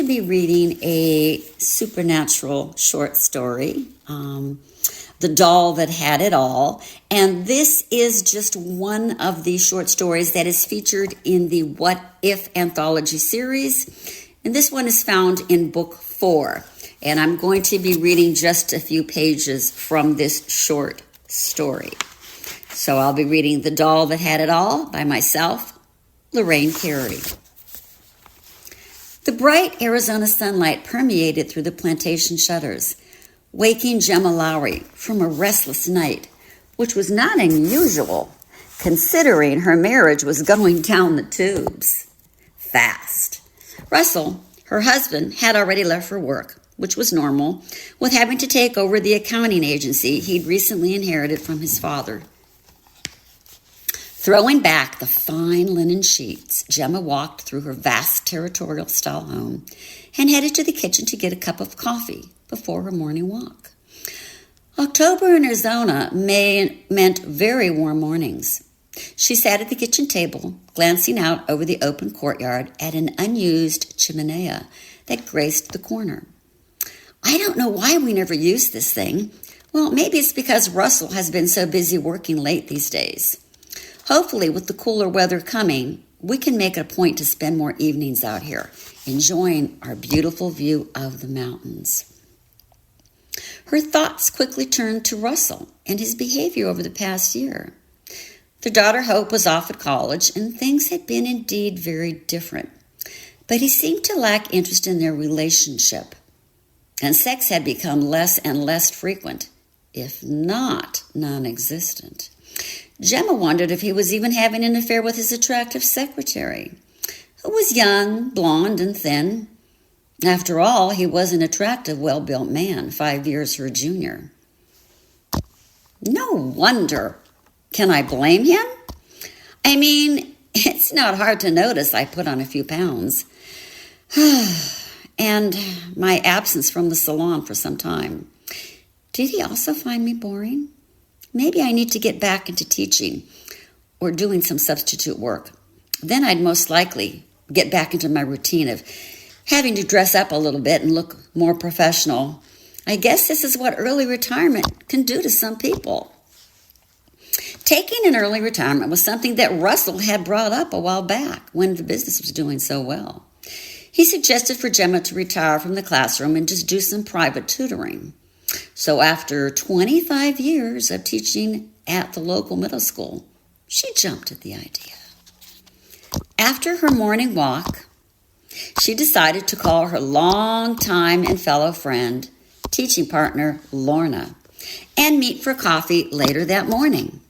to be reading a supernatural short story, The Doll That Had It All. And this is just one of the short stories that is featured in the What If Anthology series. And this one is found in book 4. And I'm going to be reading just a few pages from this short story. So I'll be reading The Doll That Had It All by myself, Lorraine Carey. The bright Arizona sunlight permeated through the plantation shutters, waking Gemma Lowry from a restless night, which was not unusual, considering her marriage was going down the tubes fast. Russell, her husband, had already left for work, which was normal, with having to take over the accounting agency he'd recently inherited from his father. Throwing back the fine linen sheets, Gemma walked through her vast territorial-style home and headed to the kitchen to get a cup of coffee before her morning walk. October in Arizona meant very warm mornings. She sat at the kitchen table, glancing out over the open courtyard at an unused chimenea that graced the corner. I don't know why we never used this thing. Well, maybe it's because Russell has been so busy working late these days. Hopefully, with the cooler weather coming, we can make it a point to spend more evenings out here, enjoying our beautiful view of the mountains. Her thoughts quickly turned to Russell and his behavior over the past year. Their daughter Hope was off at college, and things had been indeed very different. But he seemed to lack interest in their relationship, and sex had become less and less frequent, if not non-existent. Gemma wondered if he was even having an affair with his attractive secretary, who was young, blonde, and thin. After all, he was an attractive, well-built man, 5 years her junior. No wonder. Can I blame him? I mean, it's not hard to notice I put on a few pounds. And my absence from the salon for some time. Did he also find me boring? Maybe I need to get back into teaching or doing some substitute work. Then I'd most likely get back into my routine of having to dress up a little bit and look more professional. I guess this is what early retirement can do to some people. Taking an early retirement was something that Russell had brought up a while back when the business was doing so well. He suggested for Gemma to retire from the classroom and just do some private tutoring. So after 25 years of teaching at the local middle school, she jumped at the idea. After her morning walk, she decided to call her longtime and fellow friend, teaching partner Lorna, and meet for coffee later that morning.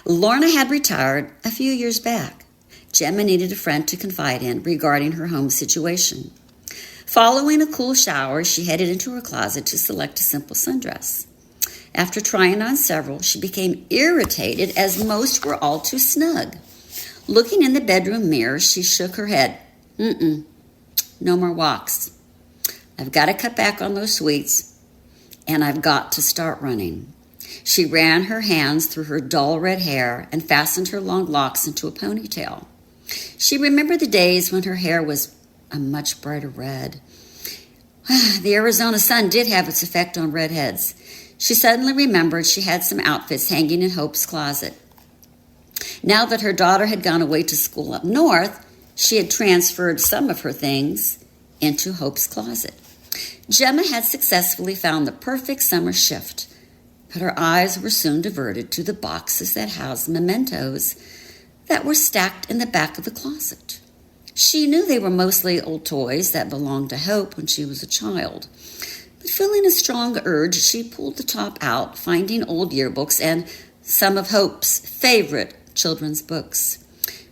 Lorna had retired a few years back. Gemma needed a friend to confide in regarding her home situation. Following a cool shower, she headed into her closet to select a simple sundress. After trying on several, she became irritated as most were all too snug. Looking in the bedroom mirror, she shook her head. No more walks. I've got to cut back on those sweets, and I've got to start running. She ran her hands through her dull red hair and fastened her long locks into a ponytail. She remembered the days when her hair was a much brighter red. The Arizona sun did have its effect on redheads. She suddenly remembered she had some outfits hanging in Hope's closet. Now that her daughter had gone away to school up north, she had transferred some of her things into Hope's closet. Gemma had successfully found the perfect summer shift, but her eyes were soon diverted to the boxes that housed mementos that were stacked in the back of the closet. She knew they were mostly old toys that belonged to Hope when she was a child. But feeling a strong urge, she pulled the top out, finding old yearbooks and some of Hope's favorite children's books.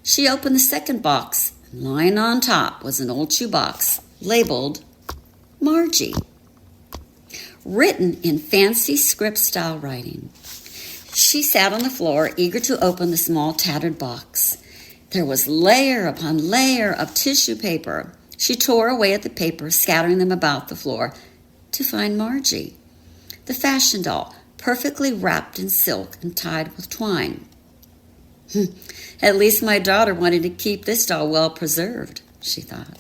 She opened the second box, and lying on top was an old shoebox labeled Margie, written in fancy script-style writing. She sat on the floor, eager to open the small, tattered box. There was layer upon layer of tissue paper. She tore away at the paper, scattering them about the floor, to find Margie, the fashion doll, perfectly wrapped in silk and tied with twine. At least my daughter wanted to keep this doll well preserved, she thought.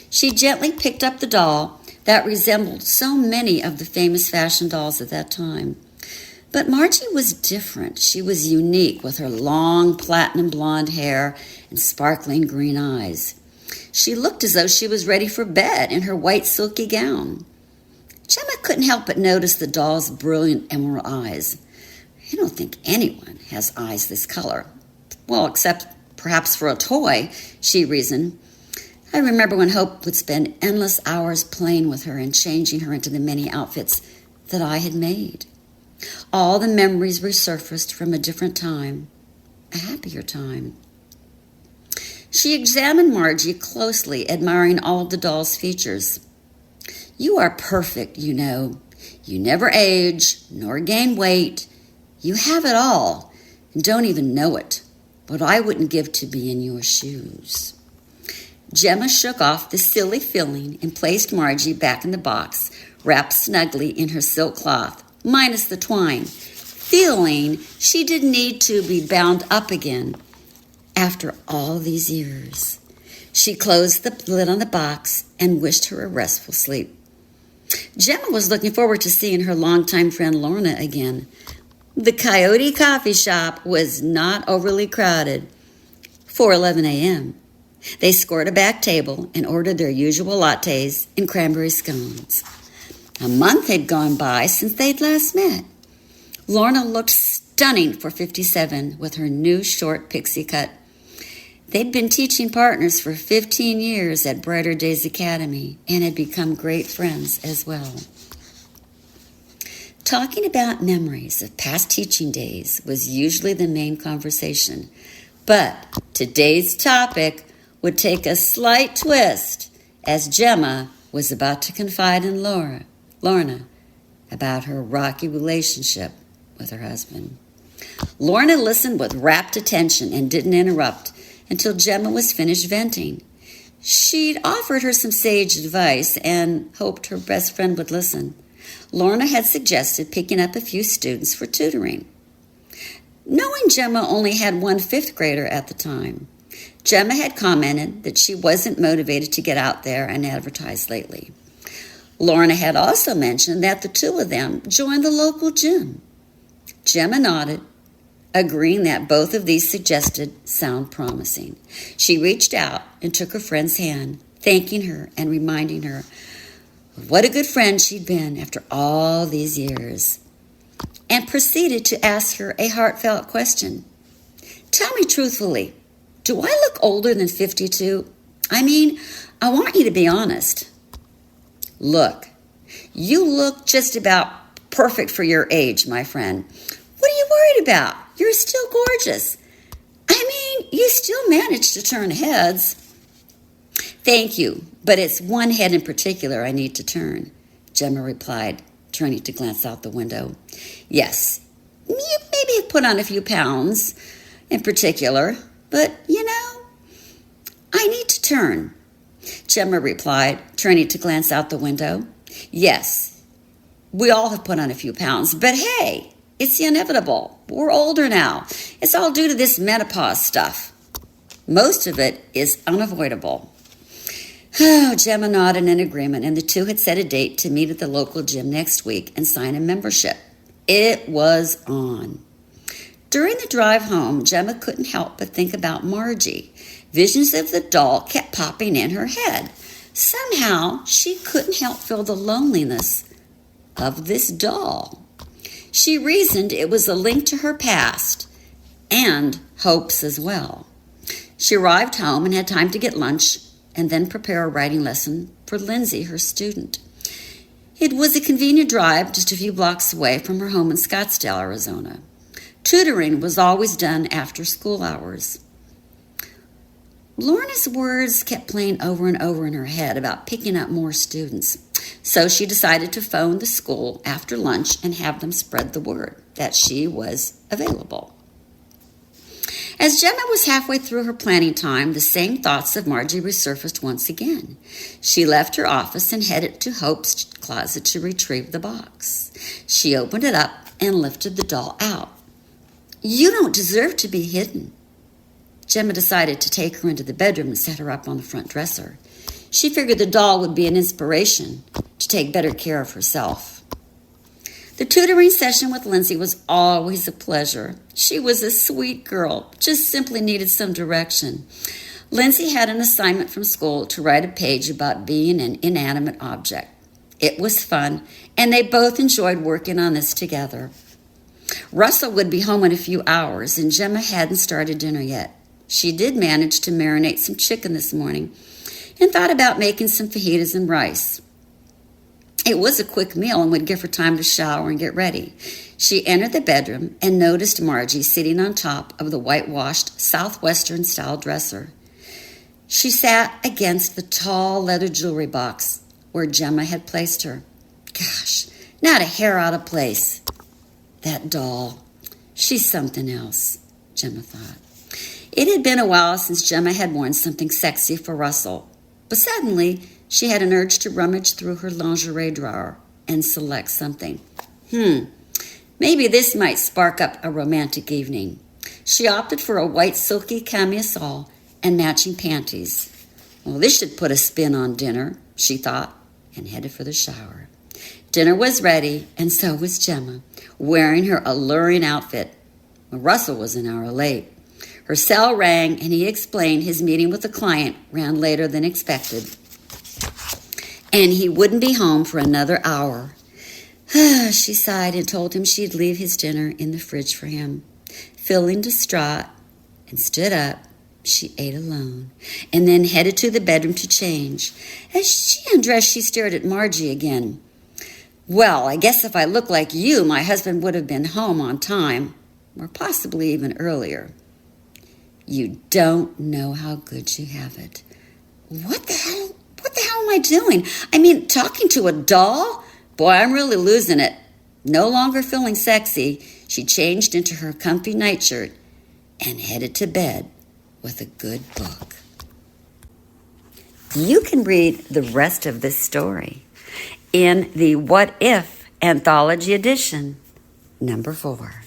She gently picked up the doll that resembled so many of the famous fashion dolls at that time. But Margie was different. She was unique with her long platinum blonde hair and sparkling green eyes. She looked as though she was ready for bed in her white silky gown. Gemma couldn't help but notice the doll's brilliant emerald eyes. I don't think anyone has eyes this color. Well, except perhaps for a toy, she reasoned. I remember when Hope would spend endless hours playing with her and changing her into the many outfits that I had made. All the memories resurfaced from a different time, a happier time. She examined Margie closely, admiring all of the doll's features. You are perfect, you know. You never age, nor gain weight. You have it all, and don't even know it. What I wouldn't give to be in your shoes. Gemma shook off the silly feeling and placed Margie back in the box, wrapped snugly in her silk cloth, minus the twine, feeling she didn't need to be bound up again after all these years. She closed the lid on the box and wished her a restful sleep. Gemma was looking forward to seeing her longtime friend Lorna again. The Coyote Coffee Shop was not overly crowded. 4:11 a.m. They scored a back table and ordered their usual lattes and cranberry scones. A month had gone by since they'd last met. Lorna looked stunning for 57 with her new short pixie cut. They'd been teaching partners for 15 years at Brighter Days Academy and had become great friends as well. Talking about memories of past teaching days was usually the main conversation, but today's topic would take a slight twist as Gemma was about to confide in Lorna about her rocky relationship with her husband. Lorna listened with rapt attention and didn't interrupt until Gemma was finished venting. She'd offered her some sage advice and hoped her best friend would listen. Lorna had suggested picking up a few students for tutoring. Knowing Gemma only had one fifth grader at the time, Gemma had commented that she wasn't motivated to get out there and advertise lately. Lorna had also mentioned that the two of them joined the local gym. Gemma nodded, agreeing that both of these suggested sound promising. She reached out and took her friend's hand, thanking her and reminding her of what a good friend she'd been after all these years, and proceeded to ask her a heartfelt question. Tell me truthfully, do I look older than 52? I mean, I want you to be honest. Look, you look just about perfect for your age, my friend. What are you worried about? You're still gorgeous. I mean, you still manage to turn heads. Thank you, but it's one head in particular I need to turn, Gemma replied, turning to glance out the window. Yes, you maybe have put on a few pounds in particular, but, I need to turn, Gemma replied, turning to glance out the window. Yes, we all have put on a few pounds, but hey, it's the inevitable. We're older now. It's all due to this menopause stuff. Most of it is unavoidable. Oh, Gemma nodded in agreement, and the two had set a date to meet at the local gym next week and sign a membership. It was on. During the drive home, Gemma couldn't help but think about Margie. Visions of the doll kept popping in her head. Somehow, she couldn't help feel the loneliness of this doll. She reasoned it was a link to her past and Hope's as well. She arrived home and had time to get lunch and then prepare a writing lesson for Lindsay, her student. It was a convenient drive just a few blocks away from her home in Scottsdale, Arizona. Tutoring was always done after school hours. Lorna's words kept playing over and over in her head about picking up more students, so she decided to phone the school after lunch and have them spread the word that she was available. As Gemma was halfway through her planning time, the same thoughts of Margie resurfaced once again. She left her office and headed to Hope's closet to retrieve the box. She opened it up and lifted the doll out. You don't deserve to be hidden. Gemma decided to take her into the bedroom and set her up on the front dresser. She figured the doll would be an inspiration to take better care of herself. The tutoring session with Lindsay was always a pleasure. She was a sweet girl, just simply needed some direction. Lindsay had an assignment from school to write a page about being an inanimate object. It was fun, and they both enjoyed working on this together. Russell would be home in a few hours, and Gemma hadn't started dinner yet. She did manage to marinate some chicken this morning and thought about making some fajitas and rice. It was a quick meal and would give her time to shower and get ready. She entered the bedroom and noticed Margie sitting on top of the whitewashed Southwestern-style dresser. She sat against the tall leather jewelry box where Gemma had placed her. Gosh, not a hair out of place. That doll, she's something else, Gemma thought. It had been a while since Gemma had worn something sexy for Russell, but suddenly she had an urge to rummage through her lingerie drawer and select something. Maybe this might spark up a romantic evening. She opted for a white silky camisole and matching panties. Well, this should put a spin on dinner, she thought, and headed for the shower. Dinner was ready, and so was Gemma, wearing her alluring outfit. Well, Russell was an hour late. Her cell rang, and he explained his meeting with the client ran later than expected, and he wouldn't be home for another hour. She sighed and told him she'd leave his dinner in the fridge for him. Feeling distraught and stood up, she ate alone, and then headed to the bedroom to change. As she undressed, she stared at Margie again. Well, I guess if I looked like you, my husband would have been home on time, or possibly even earlier. You don't know how good you have it. What the hell am I doing? I mean, talking to a doll? Boy, I'm really losing it. No longer feeling sexy, she changed into her comfy nightshirt and headed to bed with a good book. You can read the rest of this story in the What If Anthology Edition, number 4.